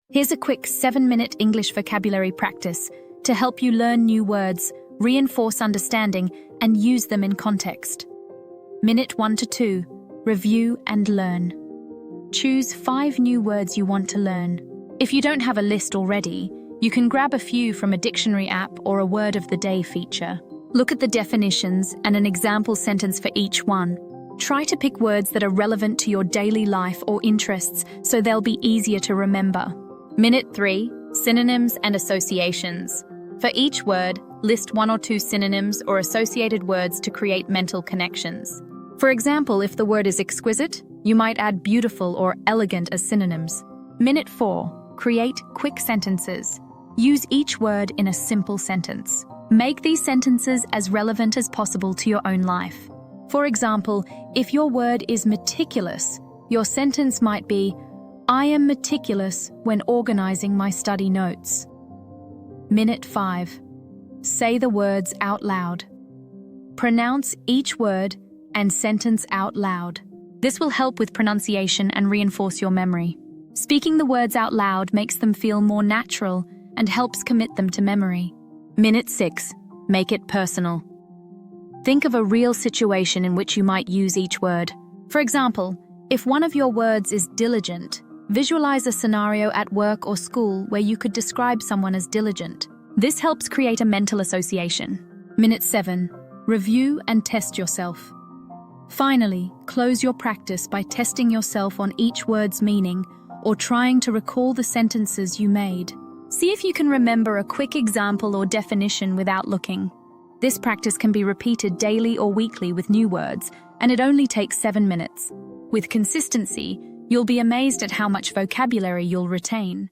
Here's a quick 7-minute English vocabulary practice to help you learn new words, reinforce understanding, and use them in context. Minute 1 to 2. Review and learn. Choose 5 new words you want to learn. If you don't have a list already, you can grab a few from a dictionary app or a word of the day feature. Look at the definitions and an example sentence for each one. Try to pick words that are relevant to your daily life or interests so they'll be easier to remember. Minute 3. Synonyms and associations. For each word, list 1 or 2 synonyms or associated words to create mental connections. For example, if the word is exquisite, you might add beautiful or elegant as synonyms. Minute 4. Create quick sentences. Use each word in a simple sentence. Make these sentences as relevant as possible to your own life. For example, if your word is meticulous, your sentence might be, I am meticulous when organizing my study notes. Minute 5. Say the words out loud. Pronounce each word and sentence out loud. This will help with pronunciation and reinforce your memory. Speaking the words out loud makes them feel more natural and helps commit them to memory. Minute 6. Make it personal. Think of a real situation in which you might use each word. For example, if one of your words is diligent, visualize a scenario at work or school where you could describe someone as diligent. This helps create a mental association. Minute 7. Review and test yourself. Finally, close your practice by testing yourself on each word's meaning or trying to recall the sentences you made. See if you can remember a quick example or definition without looking. This practice can be repeated daily or weekly with new words, and it only takes 7 minutes. With consistency, you'll be amazed at how much vocabulary you'll retain.